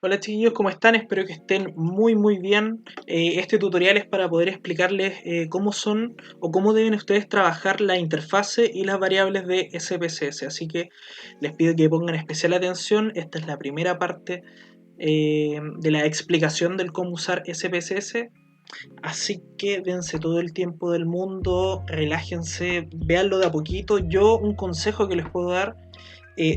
Hola chiquillos, ¿cómo están? Espero que estén muy bien. Este tutorial es para poder explicarles cómo son o cómo deben ustedes trabajar la interfase y las variables de SPSS. Así que les pido que pongan especial atención. Esta es la primera parte de la explicación del cómo usar SPSS. Así que dense todo el tiempo del mundo, relájense, véanlo de a poquito. Yo un consejo que les puedo dar: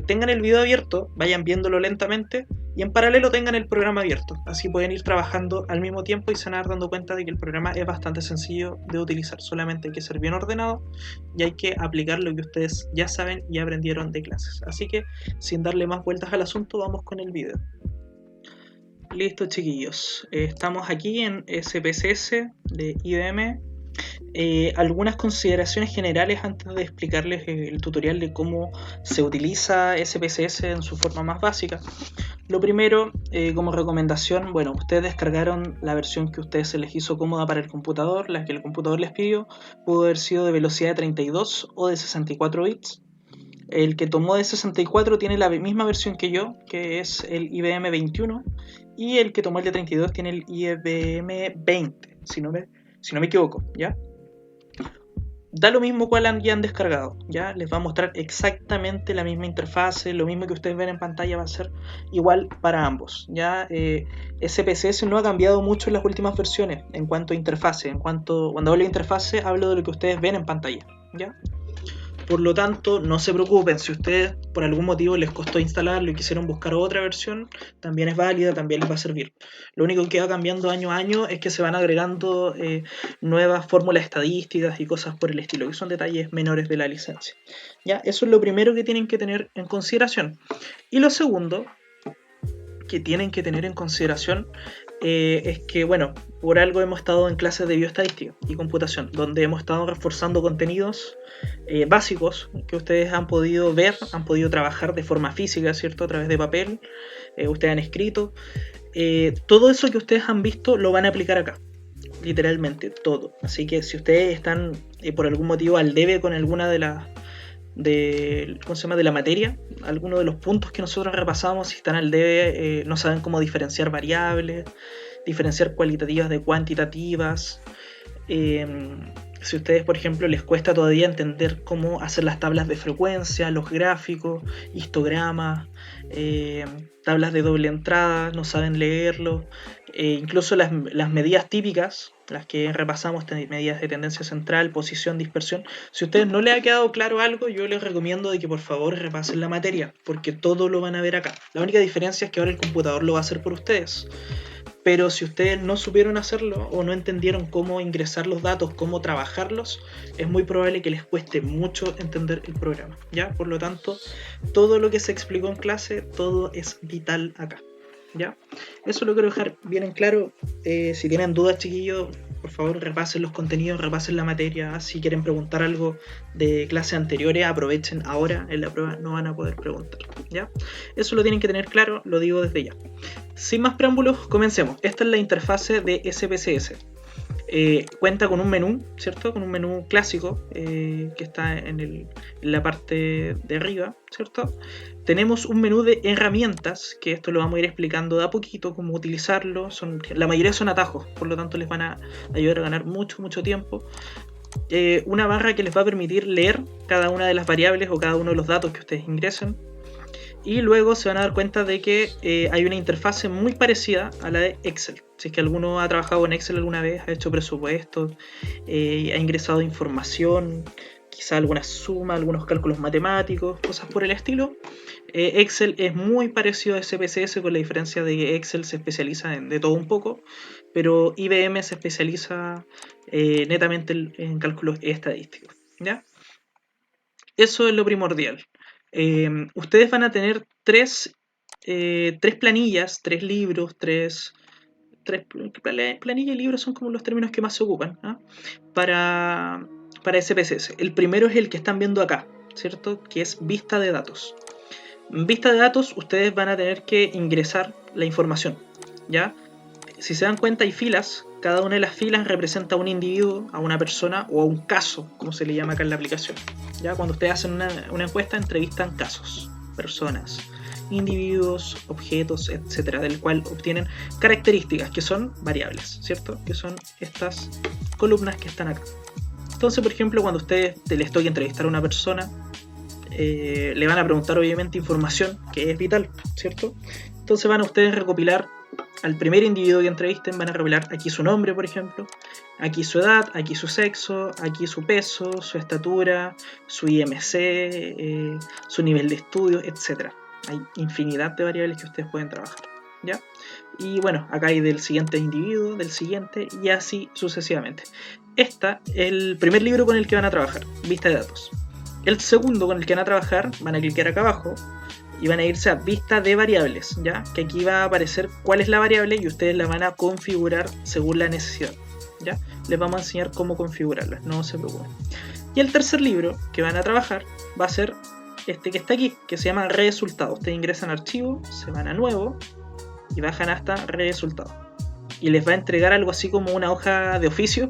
tengan el video abierto, vayan viéndolo lentamente y en paralelo tengan el programa abierto. Así pueden ir trabajando al mismo tiempo y se van a dar dando cuenta de que el programa es bastante sencillo de utilizar. Solamente hay que ser bien ordenado y hay que aplicar lo que ustedes ya saben y aprendieron de clases. Así que sin darle más vueltas al asunto, vamos con el video. Listo chiquillos, estamos aquí en SPSS de IBM. Algunas consideraciones generales antes de explicarles el tutorial de cómo se utiliza SPSS en su forma más básica. Lo primero, como recomendación, bueno, ustedes descargaron la versión que a ustedes se les hizo cómoda para el computador, la que el computador les pidió. Pudo haber sido de velocidad de 32 o de 64 bits. El que tomó de 64 tiene la misma versión que yo, que es el IBM 21, y el que tomó el de 32 tiene el IBM 20, si no me equivoco, ¿ya? Da lo mismo cuál hayan descargado, ¿ya? Les va a mostrar exactamente la misma interfase, lo mismo que ustedes ven en pantalla va a ser igual para ambos, ¿ya? SPSS no ha cambiado mucho en las últimas versiones en cuanto a interfase. Cuando hablo de interfase, hablo de lo que ustedes ven en pantalla, ¿ya? Por lo tanto, no se preocupen, si ustedes por algún motivo les costó instalarlo y quisieron buscar otra versión, también es válida, también les va a servir. Lo único que va cambiando año a año es que se van agregando nuevas fórmulas estadísticas y cosas por el estilo, que son detalles menores de la licencia. ¿Ya? Eso es lo primero que tienen que tener en consideración. Y lo segundo que tienen que tener en consideración es que, bueno, por algo hemos estado en clases de bioestadística y computación, donde hemos estado reforzando contenidos básicos que ustedes han podido ver, han podido trabajar de forma física, ¿cierto? A través de papel, ustedes han escrito. Todo eso que ustedes han visto lo van a aplicar acá, literalmente todo. Así que si ustedes están por algún motivo al debe con alguna de las ¿cómo se llama? De la materia, algunos de los puntos que nosotros repasamos, si están al debe, no saben cómo diferenciar variables, diferenciar cualitativas de cuantitativas. Si a ustedes, por ejemplo, les cuesta todavía entender cómo hacer las tablas de frecuencia, los gráficos, histogramas, tablas de doble entrada, no saben leerlo, incluso las medidas típicas, las que repasamos, medidas de tendencia central, posición, dispersión. Si a ustedes no les ha quedado claro algo, yo les recomiendo de que por favor repasen la materia, porque todo lo van a ver acá. La única diferencia es que ahora el computador lo va a hacer por ustedes. Pero si ustedes no supieron hacerlo o no entendieron cómo ingresar los datos, cómo trabajarlos, es muy probable que les cueste mucho entender el programa, ¿ya? Por lo tanto, todo lo que se explicó en clase, todo es vital acá, ¿ya? Eso lo quiero dejar bien en claro. Si tienen dudas, chiquillos, por favor repasen los contenidos, repasen la materia. Si quieren preguntar algo de clases anteriores, aprovechen ahora, en la prueba no van a poder preguntar, ¿ya? Eso lo tienen que tener claro, lo digo desde ya. Sin más preámbulos, comencemos. Esta es la interfase de SPSS. Cuenta con un menú, ¿cierto? Con un menú clásico que está en la parte de arriba, ¿cierto? Tenemos un menú de herramientas, que esto lo vamos a ir explicando de a poquito, cómo utilizarlo. La mayoría son atajos, por lo tanto les van a ayudar a ganar mucho tiempo. Una barra que les va a permitir leer cada una de las variables o cada uno de los datos que ustedes ingresen. Y luego se van a dar cuenta de que hay una interfase muy parecida a la de Excel. Si es que alguno ha trabajado en Excel alguna vez, ha hecho presupuestos, ha ingresado información, quizá alguna suma, algunos cálculos matemáticos, cosas por el estilo. Excel es muy parecido a SPSS, con la diferencia de que Excel se especializa en de todo un poco, pero IBM se especializa netamente en cálculos estadísticos, ¿ya? Eso es lo primordial. Ustedes van a tener tres planillas, tres libros, planilla y libros son como los términos que más se ocupan, ¿eh? para SPSS. El primero es el que están viendo acá, ¿cierto? Que es vista de datos. En vista de datos, ustedes van a tener que ingresar la información, ¿ya? Si se dan cuenta, hay filas. Cada una de las filas representa a un individuo, a una persona o a un caso, como se le llama acá en la aplicación. ¿Ya? Cuando ustedes hacen una encuesta, entrevistan casos, personas. individuos, objetos, etcétera, del cual obtienen características que son variables, ¿cierto? Que son estas columnas que están acá. Entonces, por ejemplo, cuando ustedes les toque entrevistar a una persona, le van a preguntar obviamente información que es vital, ¿cierto? Entonces van a ustedes recopilar al primer individuo que entrevisten, van a recopilar aquí su nombre, por ejemplo, aquí su edad, aquí su sexo, aquí su peso, su estatura, su IMC, su nivel de estudio, etc. Hay infinidad de variables que ustedes pueden trabajar, ¿ya? Y bueno, acá hay del siguiente individuo, del siguiente, y así sucesivamente. Este es el primer libro con el que van a trabajar, vista de datos. El segundo con el que van a trabajar, van a clicar acá abajo y van a irse a vista de variables, ¿ya? Que aquí va a aparecer cuál es la variable y ustedes la van a configurar según la necesidad, ¿ya? Les vamos a enseñar cómo configurarla, no se preocupen. Y el tercer libro que van a trabajar va a ser este que está aquí, que se llama resultados. Ustedes ingresan a archivo, se van a nuevo y bajan hasta resultados. Y les va a entregar algo así como una hoja de oficio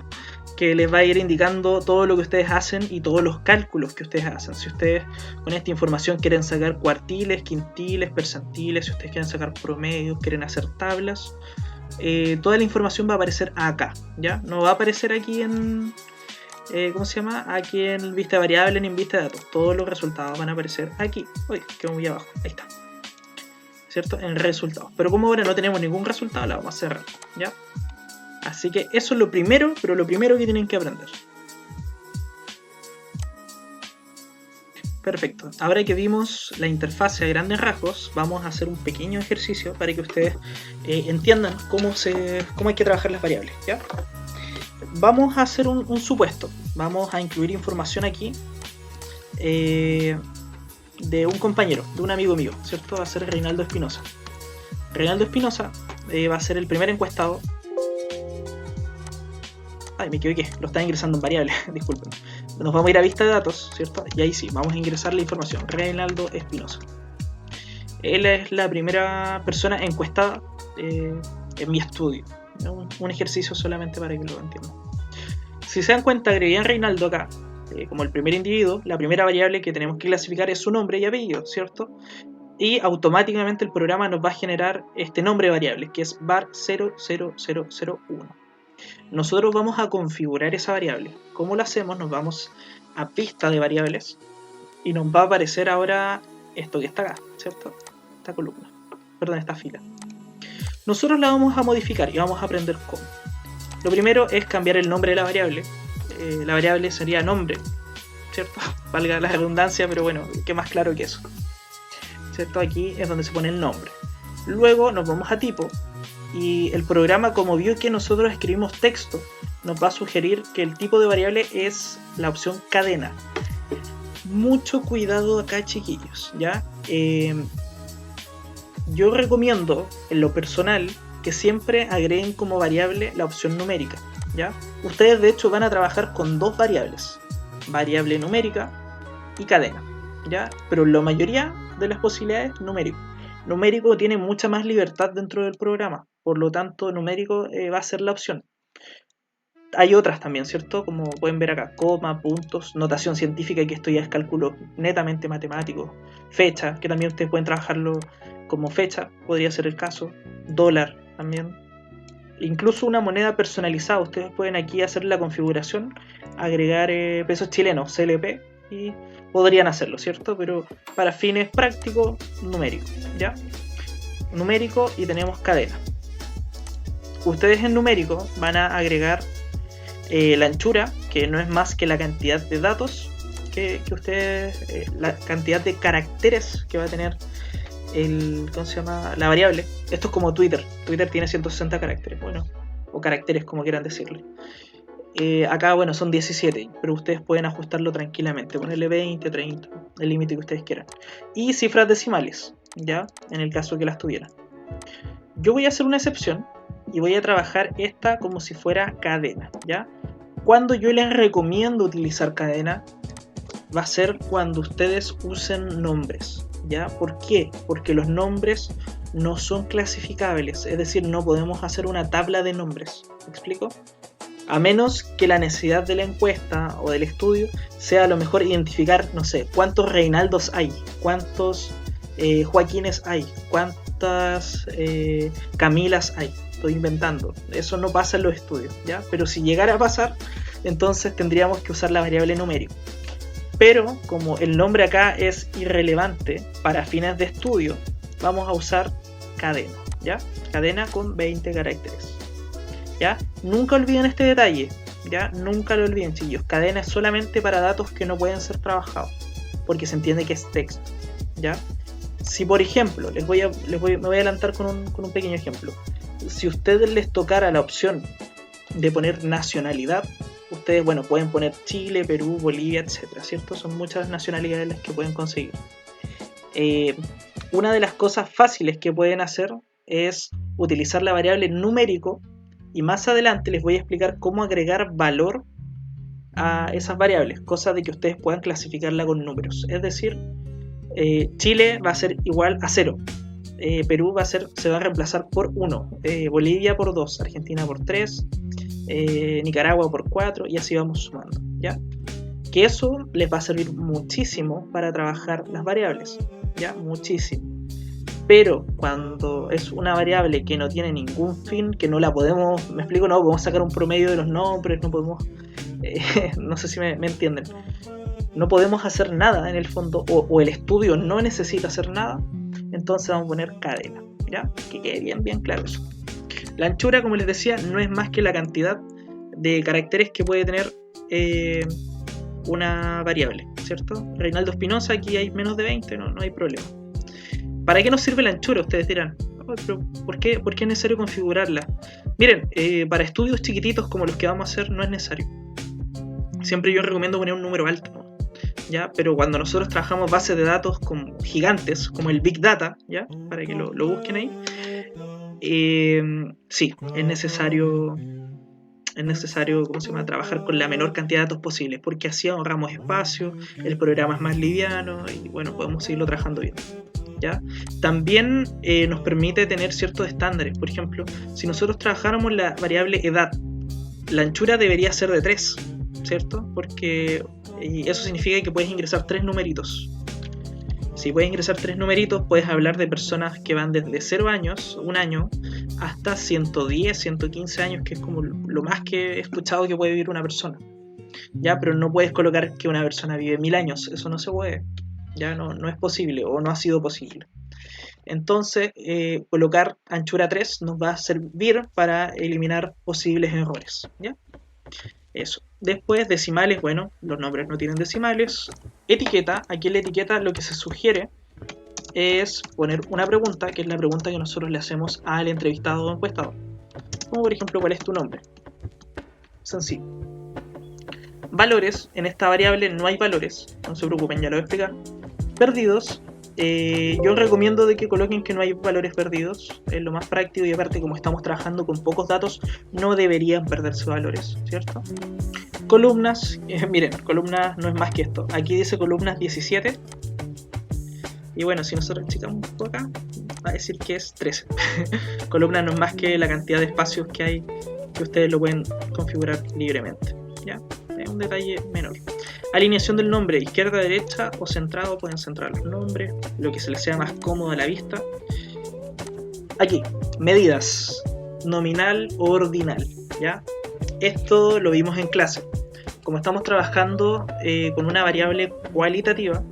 que les va a ir indicando todo lo que ustedes hacen y todos los cálculos que ustedes hacen. Si ustedes con esta información quieren sacar cuartiles, quintiles, percentiles, si ustedes quieren sacar promedios, quieren hacer tablas, toda la información va a aparecer acá, ¿ya? No va a aparecer aquí en... ¿cómo se llama? Aquí en vista variable ni en vista de datos. Todos los resultados van a aparecer aquí. Uy, quedó muy abajo. Ahí está. ¿Cierto? En resultados. Pero como ahora no tenemos ningún resultado, la vamos a cerrar, ¿ya? Así que eso es lo primero, pero lo primero que tienen que aprender. Perfecto. Ahora que vimos la interfase a grandes rasgos, vamos a hacer un pequeño ejercicio para que ustedes entiendan cómo hay que trabajar las variables, ¿ya? Vamos a hacer un supuesto. Vamos a incluir información aquí de un compañero, de un amigo mío, ¿cierto? Va a ser Reinaldo Espinosa. Reinaldo Espinosa va a ser el primer encuestado. Ay, me equivoqué, lo estaba ingresando en variables, disculpen. Nos vamos a ir a vista de datos, ¿cierto? Y ahí sí, vamos a ingresar la información. Reinaldo Espinosa. Él es la primera persona encuestada en mi estudio. Un ejercicio solamente para que lo entiendan. Si se dan cuenta, agregué a Reinaldo acá, como el primer individuo. La primera variable que tenemos que clasificar es su nombre y apellido, ¿cierto? Y automáticamente el programa nos va a generar este nombre variable, que es var 00001. Nosotros vamos a configurar esa variable. ¿Cómo lo hacemos? Nos vamos a vista de variables y nos va a aparecer ahora esto que está acá, ¿cierto? Esta columna, perdón, esta fila. Nosotros la vamos a modificar y vamos a aprender cómo. Lo primero es cambiar el nombre de la variable. La variable sería nombre, ¿cierto? Valga la redundancia, pero bueno, qué más claro que eso, ¿cierto? Aquí es donde se pone el nombre. Luego nos vamos a tipo. Y el programa, como vio que nosotros escribimos texto, nos va a sugerir que el tipo de variable es la opción cadena. Mucho cuidado acá, chiquillos, ¿ya? Yo recomiendo, en lo personal, que siempre agreguen como variable la opción numérica, ¿ya? Ustedes de hecho van a trabajar con dos variables, variable numérica y cadena, ¿ya? Pero la mayoría de las posibilidades numérico. Numérico tiene mucha más libertad dentro del programa, por lo tanto numérico va a ser la opción. Hay otras también, ¿cierto? Como pueden ver acá, coma, puntos, notación científica, que esto ya es cálculo netamente matemático, fecha, que también ustedes pueden trabajarlo como fecha, podría ser el caso, dólar también, incluso una moneda personalizada. Ustedes pueden aquí hacer la configuración, agregar pesos chilenos, CLP, y podrían hacerlo, ¿cierto? Pero para fines prácticos, numérico, ¿ya? Numérico, y tenemos cadena. Ustedes en numérico van a agregar la anchura, que no es más que la cantidad de datos que ustedes, la cantidad de caracteres que va a tener ¿cómo se llama? La variable. Esto es como Twitter. Twitter tiene 160 caracteres, bueno, o caracteres como quieran decirle. Acá, bueno, son 17, pero ustedes pueden ajustarlo tranquilamente, ponerle 20, 30, el límite que ustedes quieran. Y cifras decimales, ¿ya? En el caso que las tuvieran. Yo voy a hacer una excepción y voy a trabajar esta como si fuera cadena, ¿ya? Cuando yo les recomiendo utilizar cadena, va a ser cuando ustedes usen nombres, ¿ya? ¿Por qué? Porque los nombres no son clasificables, es decir, no podemos hacer una tabla de nombres, ¿me explico? A menos que la necesidad de la encuesta o del estudio sea a lo mejor identificar, no sé, cuántos Reinaldos hay, cuántos Joaquines hay, cuántas Camilas hay. Estoy inventando, eso no pasa en los estudios, ¿ya? Pero si llegara a pasar, entonces tendríamos que usar la variable numérico. Pero como el nombre acá es irrelevante para fines de estudio, vamos a usar cadena, ¿ya? Cadena con 20 caracteres, ¿ya? Nunca olviden este detalle, ¿ya? Nunca lo olviden, chicos. Cadena es solamente para datos que no pueden ser trabajados, porque se entiende que es texto, ¿ya? Si por ejemplo, me voy a adelantar con un pequeño ejemplo. Si a ustedes les tocara la opción de poner nacionalidad, ustedes, bueno, pueden poner Chile, Perú, Bolivia, etcétera, ¿cierto? Son muchas nacionalidades las que pueden conseguir. Una de las cosas fáciles que pueden hacer es utilizar la variable numérico, y más adelante les voy a explicar cómo agregar valor a esas variables, cosa de que ustedes puedan clasificarla con números. Es decir, Chile va a ser igual a 0, Perú se va a reemplazar por 1, Bolivia por 2, Argentina por 3, Nicaragua por 4, y así vamos sumando, ¿ya? Que eso les va a servir muchísimo para trabajar las variables, ¿ya? Muchísimo. Pero cuando es una variable que no tiene ningún fin, que no la podemos, me explico, no podemos sacar un promedio de los nombres, no podemos, no sé si me entienden, no podemos hacer nada en el fondo, o el estudio no necesita hacer nada, entonces vamos a poner cadena, ¿ya? Que quede bien claro eso. La anchura, como les decía, no es más que la cantidad de caracteres que puede tener una variable, ¿cierto? Reinaldo Espinosa, aquí hay menos de 20, no hay problema. ¿Para qué nos sirve la anchura? Ustedes dirán, pero ¿por qué es necesario configurarla? Miren, para estudios chiquititos como los que vamos a hacer no es necesario. Siempre yo recomiendo poner un número alto, ¿no? ¿Ya? Pero cuando nosotros trabajamos bases de datos como gigantes, como el Big Data, ¿ya? Para que lo busquen ahí, sí, es necesario, ¿cómo se llama?, trabajar con la menor cantidad de datos posible, porque así ahorramos espacio, el programa es más liviano y bueno, podemos seguirlo trabajando bien, ¿ya? También nos permite tener ciertos estándares. Por ejemplo, si nosotros trabajáramos la variable edad, la anchura debería ser de 3, ¿cierto? Porque eso significa que puedes ingresar 3 numeritos. Si puedes ingresar 3 numeritos, puedes hablar de personas que van desde 0 años, 1 año, hasta 110, 115 años, que es como lo más que he escuchado que puede vivir una persona, ¿ya? Pero no puedes colocar que una persona vive 1000 años, eso no se puede, ya no es posible, o no ha sido posible. Entonces, colocar anchura 3 nos va a servir para eliminar posibles errores, ¿ya? Eso. Después, decimales, bueno, los nombres no tienen decimales. Etiqueta, aquí en la etiqueta lo que se sugiere es poner una pregunta, que es la pregunta que nosotros le hacemos al entrevistado o encuestador. Como por ejemplo, ¿cuál es tu nombre? Sencillo. Valores, en esta variable no hay valores, no se preocupen, ya lo voy a explicar. Perdidos, yo recomiendo de que coloquen que no hay valores perdidos, es lo más práctico, y aparte como estamos trabajando con pocos datos, no deberían perderse valores, ¿cierto? Columnas, miren, columnas no es más que esto, aquí dice columnas 17, y bueno, si nosotros checamos un poco acá, va a decir que es 13. Columnas no es más que la cantidad de espacios que hay, que ustedes lo pueden configurar libremente, ¿ya? Es un detalle menor. Alineación del nombre, izquierda, derecha o centrado, pueden centrar los nombres, lo que se les sea más cómodo a la vista. Aquí, medidas, nominal o ordinal, ¿ya? Esto lo vimos en clase. Como estamos trabajando con una variable cualitativa,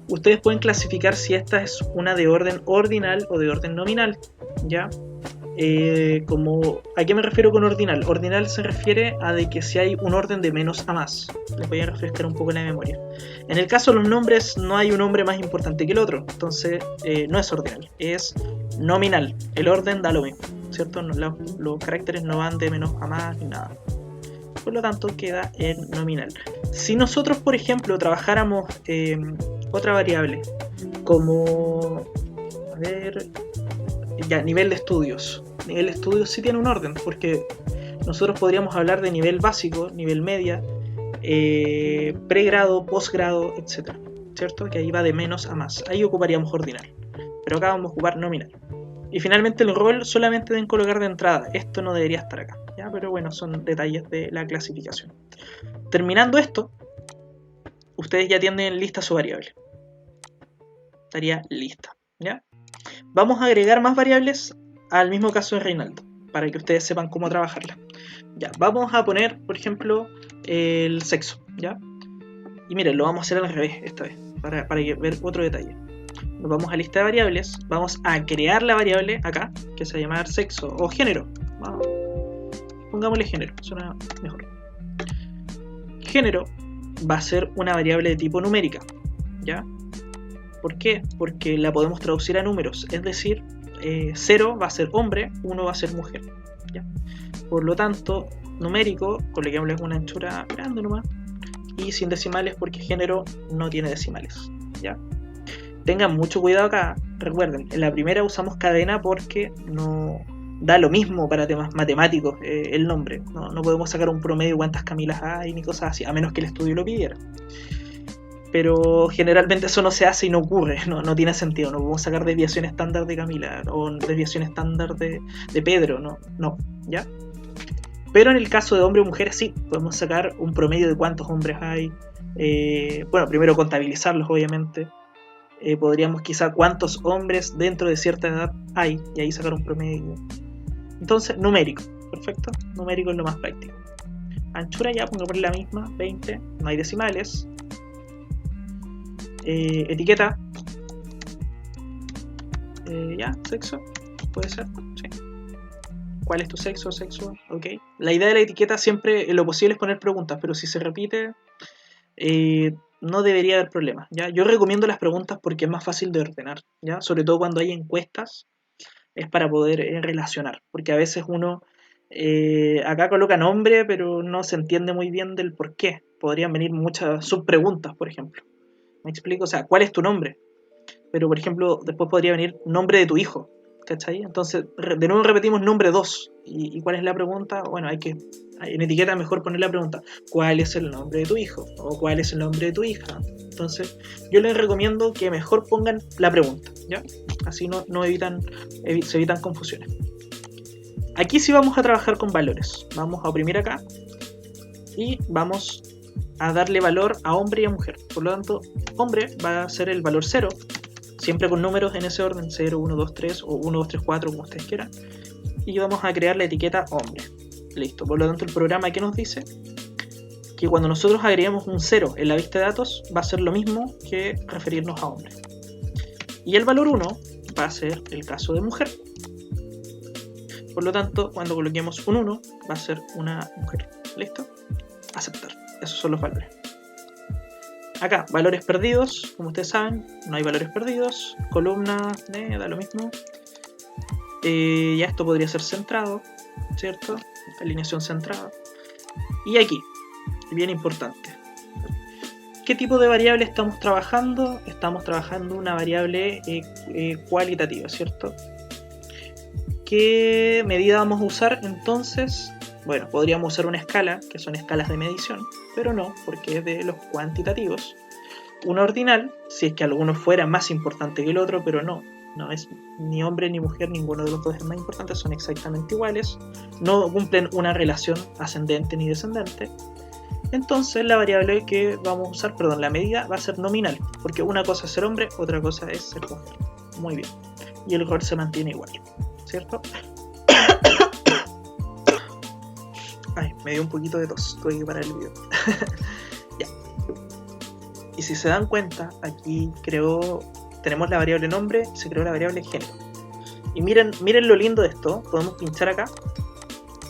ustedes pueden clasificar si esta es una de orden ordinal o de orden nominal, ¿ya? ¿A qué me refiero con ordinal? Ordinal se refiere a de que si hay un orden de menos a más. Les voy a refrescar un poco la memoria. En el caso de los nombres, no hay un nombre más importante que el otro, entonces no es ordinal, es nominal. El orden da lo mismo, ¿cierto? Los caracteres no van de menos a más ni nada. Por lo tanto, queda en nominal. Si nosotros, por ejemplo, trabajáramos otra variable, como, a ver, ya, nivel de estudios. Nivel de estudios sí tiene un orden, porque nosotros podríamos hablar de nivel básico, nivel media, pregrado, posgrado, etc. ¿Cierto? Que ahí va de menos a más. Ahí ocuparíamos ordinal, pero acá vamos a ocupar nominal. Y finalmente el rol solamente deben colocar de entrada. Esto no debería estar acá, ¿ya? Pero bueno, son detalles de la clasificación. Terminando esto, ustedes ya tienen lista su variable. estaría lista, ¿ya? Vamos a agregar más variables al mismo caso de Reinaldo, para que ustedes sepan cómo trabajarla. Ya, vamos a poner, por ejemplo, el sexo, ¿ya? Y miren, lo vamos a hacer al revés esta vez, para ver otro detalle. Nos vamos a lista de variables, vamos a crear la variable acá, que se va a llamar sexo o género. Vamos, pongámosle género, suena mejor. Género va a ser una variable de tipo numérica, ¿ya? ¿Por qué? Porque la podemos traducir a números, es decir, 0 va a ser hombre, 1 va a ser mujer, ¿ya? Por lo tanto, numérico, coloquémosle una anchura grande nomás, y sin decimales porque género no tiene decimales, ¿ya? Tengan mucho cuidado acá, recuerden, en la primera usamos cadena porque no da lo mismo para temas matemáticos el nombre, no podemos sacar un promedio de cuántas Camilas hay ni cosas así, a menos que el estudio lo pidiera. Pero generalmente eso no se hace y no ocurre, no tiene sentido, no podemos sacar desviación estándar de Camila o desviación estándar de Pedro, no, ¿ya? Pero en el caso de hombre o mujer sí, podemos sacar un promedio de cuántos hombres hay, bueno, primero contabilizarlos obviamente, podríamos quizá cuántos hombres dentro de cierta edad hay y ahí sacar un promedio. Entonces, numérico, perfecto, numérico es lo más práctico. Anchura ya, pongámosle la misma, 20, no hay decimales. Etiqueta, ya, sexo, puede ser, sí. ¿Cuál es tu sexo? Sexo, ok. La idea de la etiqueta siempre, en lo posible, es poner preguntas, pero si se repite, no debería haber problemas, ¿ya? Yo recomiendo las preguntas porque es más fácil de ordenar, ¿ya? Sobre todo cuando hay encuestas, es para poder relacionar, porque a veces uno acá coloca nombre, pero no se entiende muy bien del por qué. Podrían venir muchas subpreguntas, por ejemplo. ¿Me explico? O sea, ¿cuál es tu nombre? Pero, por ejemplo, después podría venir nombre de tu hijo, ¿cachai? Entonces, de nuevo repetimos nombre 2. ¿Y cuál es la pregunta? Bueno, hay que, en etiqueta mejor poner la pregunta, ¿cuál es el nombre de tu hijo? O ¿cuál es el nombre de tu hija? Entonces, yo les recomiendo que mejor pongan la pregunta, ¿ya? Así se evitan confusiones. Aquí sí vamos a trabajar con valores. Vamos a oprimir acá y vamos a darle valor a hombre y a mujer. Por lo tanto, hombre va a ser el valor 0, siempre con números en ese orden, 0, 1, 2, 3 o 1, 2, 3, 4, como ustedes quieran. Y vamos a crear la etiqueta hombre. Listo. Por lo tanto, el programa que nos dice que cuando nosotros agreguemos un 0 en la vista de datos, va a ser lo mismo que referirnos a hombre. Y el valor 1 va a ser el caso de mujer. Por lo tanto, cuando coloquemos un 1, va a ser una mujer. ¿Listo? Aceptar. Esos son los valores. Acá, valores perdidos, como ustedes saben, no hay valores perdidos. Columna, da lo mismo. Ya esto podría ser centrado, ¿cierto? Alineación centrada. Y aquí, bien importante. ¿Qué tipo de variable estamos trabajando? Estamos trabajando una variable cualitativa, ¿cierto? ¿Qué medida vamos a usar entonces? Bueno, podríamos usar una escala, que son escalas de medición, pero no, porque es de los cuantitativos. Una ordinal, si es que alguno fuera más importante que el otro, pero no es ni hombre ni mujer, ninguno de los dos es más importante, son exactamente iguales, no cumplen una relación ascendente ni descendente. Entonces la variable que vamos a usar, la medida va a ser nominal, porque una cosa es ser hombre, otra cosa es ser mujer. Muy bien. Y el rol se mantiene igual, ¿cierto? Ay, me dio un poquito de tos, tuve que parar el video. Ya. Y si se dan cuenta, aquí tenemos la variable nombre y se creó la variable género. Y miren lo lindo de esto, podemos pinchar acá.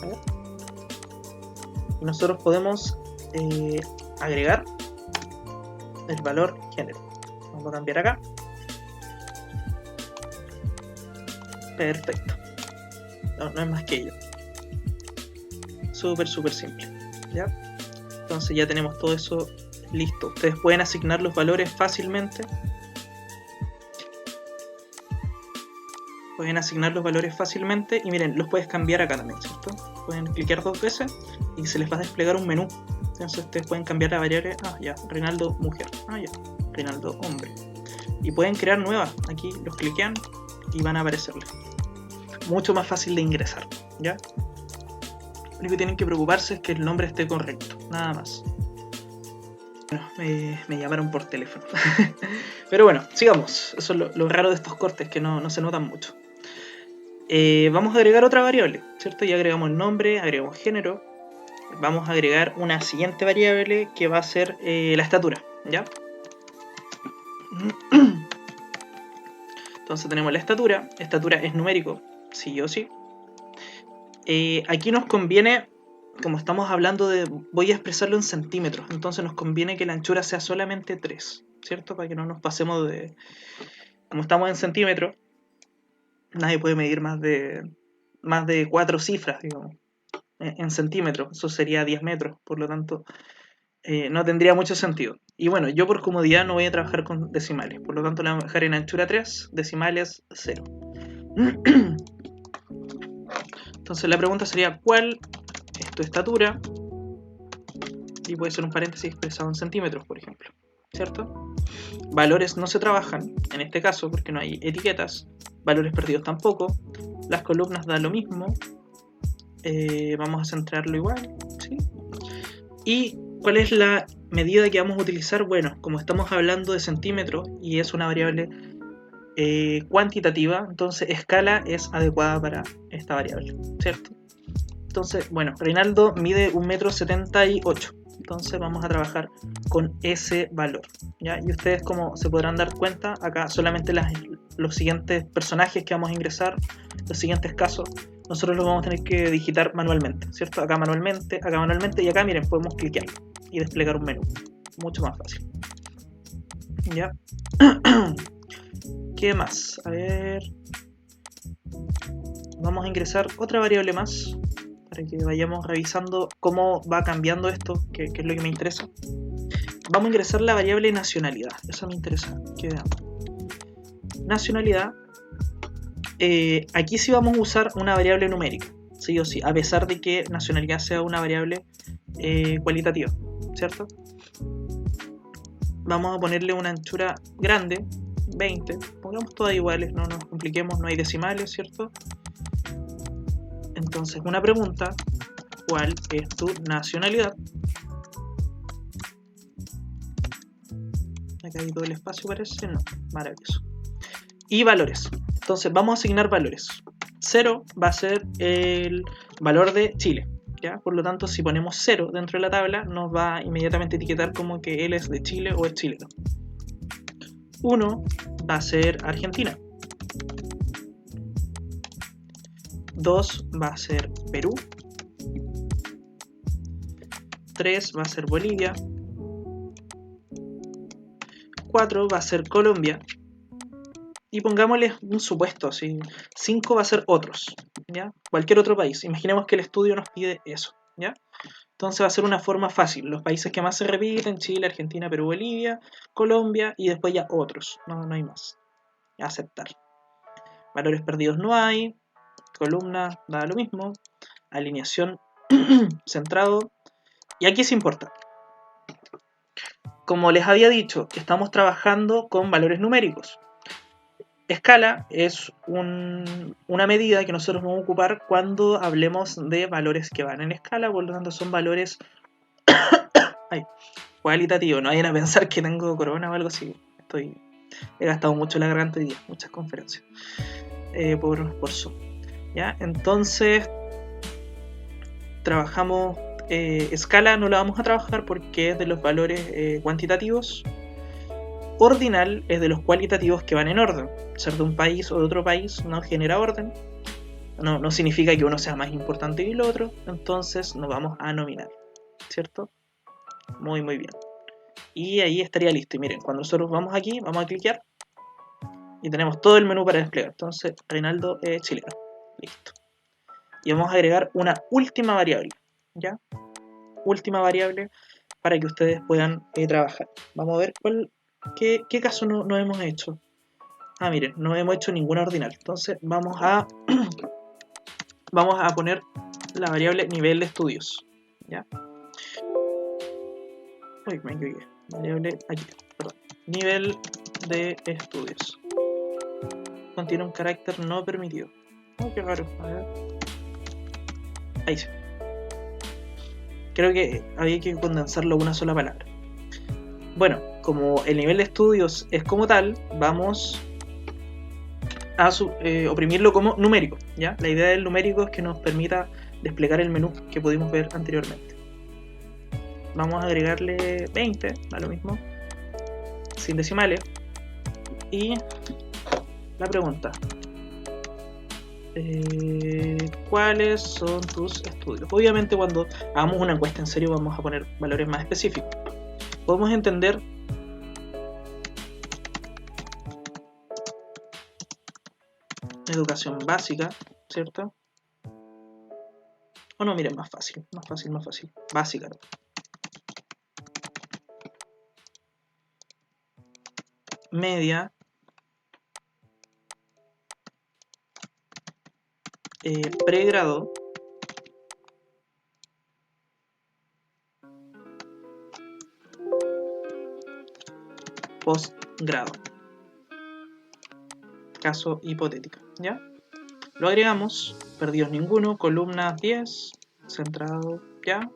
A ver. Y nosotros podemos agregar el valor género. Vamos a cambiar acá. Perfecto. No es más que ello. Súper simple, ¿ya? Entonces ya tenemos todo eso listo. Ustedes pueden asignar los valores fácilmente. Y miren, los puedes cambiar acá también, ¿cierto? Pueden clicar 2 veces y se les va a desplegar un menú. Entonces ustedes pueden cambiar la variable, Reinaldo mujer, Reinaldo hombre. Y pueden crear nuevas, aquí los cliquean y van a aparecerles. Mucho más fácil de ingresar, ¿ya? Lo único que tienen que preocuparse es que el nombre esté correcto, nada más. Me llamaron por teléfono. Pero bueno, sigamos. Eso es lo raro de estos cortes, que no se notan mucho. Vamos a agregar otra variable, ¿cierto? Ya agregamos el nombre, agregamos género. Vamos a agregar una siguiente variable que va a ser la estatura, ¿ya? Entonces tenemos la estatura. Estatura es numérico, sí o sí. Aquí nos conviene, como estamos hablando de... Voy a expresarlo en centímetros, entonces nos conviene que la anchura sea solamente 3, ¿cierto? Para que no nos pasemos de... Como estamos en centímetros, nadie puede medir más de 4 cifras, digamos, en centímetros. Eso sería 10 metros, por lo tanto, no tendría mucho sentido. Y bueno, yo por comodidad no voy a trabajar con decimales, por lo tanto la voy a dejar en anchura 3, decimales 0. Entonces la pregunta sería, ¿cuál es tu estatura? Y puede ser un paréntesis expresado en centímetros, por ejemplo, ¿cierto? Valores no se trabajan, en este caso, porque no hay etiquetas. Valores perdidos tampoco. Las columnas da lo mismo. Vamos a centrarlo igual, ¿sí? ¿Y cuál es la medida que vamos a utilizar? Bueno, como estamos hablando de centímetros y es una variable cuantitativa, entonces escala es adecuada para esta variable, ¿cierto? Entonces, bueno, Reinaldo mide 1,78 m. Entonces vamos a trabajar con ese valor, ¿ya? Y ustedes, como se podrán dar cuenta, acá solamente los siguientes personajes que vamos a ingresar, los siguientes casos, nosotros los vamos a tener que digitar manualmente, ¿cierto? Acá manualmente, y acá, miren, podemos cliquear y desplegar un menú. Mucho más fácil, ¿ya? ¿Qué más? A ver... Vamos a ingresar otra variable más para que vayamos revisando cómo va cambiando esto, que es lo que me interesa. Vamos a ingresar la variable nacionalidad. Eso me interesa que veamos. Nacionalidad. Aquí sí vamos a usar una variable numérica, sí o sí, a pesar de que nacionalidad sea una variable cualitativa, ¿cierto? Vamos a ponerle una anchura grande, 20. Pongamos todas iguales, no nos compliquemos, no hay decimales, ¿cierto? Entonces, una pregunta, ¿cuál es tu nacionalidad? Acá hay todo el espacio, parece, no, maravilloso. Y valores, entonces vamos a asignar valores. 0 va a ser el valor de Chile, ¿ya? Por lo tanto, si ponemos 0 dentro de la tabla, nos va a inmediatamente etiquetar como que él es de Chile o es chileno. 1 va a ser Argentina. 2 va a ser Perú. 3 va a ser Bolivia. 4 va a ser Colombia. Y pongámosle un supuesto, así. 5 va a ser otros, ¿ya? Cualquier otro país. Imaginemos que el estudio nos pide eso, ¿ya? Entonces va a ser una forma fácil. Los países que más se repiten: Chile, Argentina, Perú, Bolivia, Colombia, y después ya otros. No hay más. Aceptar. Valores perdidos no hay. Columna da lo mismo. Alineación centrado. Y aquí es importante. Como les había dicho, estamos trabajando con valores numéricos. Escala es una medida que nosotros vamos a ocupar cuando hablemos de valores que van en escala, por lo tanto son valores cualitativos. No vayan a pensar que tengo corona o algo así. He gastado mucho la garganta hoy día, muchas conferencias por Zoom, ¿ya? Entonces trabajamos escala, no la vamos a trabajar porque es de los valores cuantitativos. Ordinal es de los cualitativos que van en orden. Ser de un país o de otro país no genera orden. No significa que uno sea más importante que el otro. Entonces nos vamos a nominar, ¿cierto? Muy bien. Y ahí estaría listo. Y miren, cuando nosotros vamos aquí, vamos a cliquear y tenemos todo el menú para desplegar. Entonces, Reinaldo es chileno. Listo. Y vamos a agregar una última variable, ¿ya? Última variable para que ustedes puedan trabajar. Vamos a ver ¿qué caso no hemos hecho? Ah, miren, no hemos hecho ninguna ordinal. Entonces vamos a poner la variable nivel de estudios, ¿ya? Uy, me equivoqué. Variable aquí, perdón. Nivel de estudios. Contiene un carácter no permitido. Oh, qué raro. A ver. Ahí sí. Creo que había que condensarlo a una sola palabra. Bueno, como el nivel de estudios es como tal, vamos a oprimirlo como numérico, ¿ya? La idea del numérico es que nos permita desplegar el menú que pudimos ver anteriormente. Vamos a agregarle 20, da lo mismo, sin decimales. Y la pregunta, ¿cuáles son tus estudios? Obviamente cuando hagamos una encuesta en serio vamos a poner valores más específicos. Podemos entender educación básica, ¿cierto? O no, miren, más fácil. Básica. Media. Pregrado. Postgrado. Caso hipotético, ¿ya? Lo agregamos, perdidos ninguno, columna 10, centrado, ¿ya?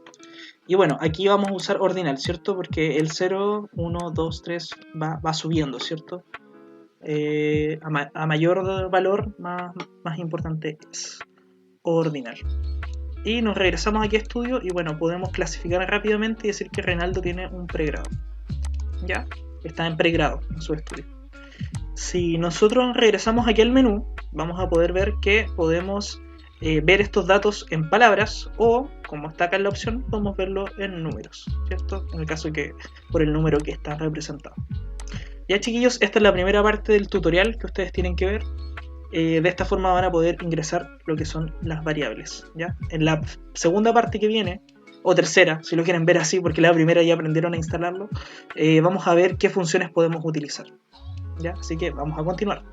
Y bueno, aquí vamos a usar ordinal, ¿cierto? Porque el 0, 1, 2, 3 va subiendo, ¿cierto? A mayor valor, más importante es ordinal. Y nos regresamos aquí a estudio y bueno, podemos clasificar rápidamente y decir que Reinaldo tiene un pregrado. ¿Ya? Está en pregrado en su estudio. Si nosotros regresamos aquí al menú, vamos a poder ver que podemos ver estos datos en palabras o, como está acá en la opción, podemos verlo en números, ¿cierto? En el caso que por el número que está representado. Ya, chiquillos, esta es la primera parte del tutorial que ustedes tienen que ver. De esta forma van a poder ingresar lo que son las variables, ¿ya? En la segunda parte que viene, o tercera, si lo quieren ver así, porque la primera ya aprendieron a instalarlo, vamos a ver qué funciones podemos utilizar, ¿ya? Así que vamos a continuar.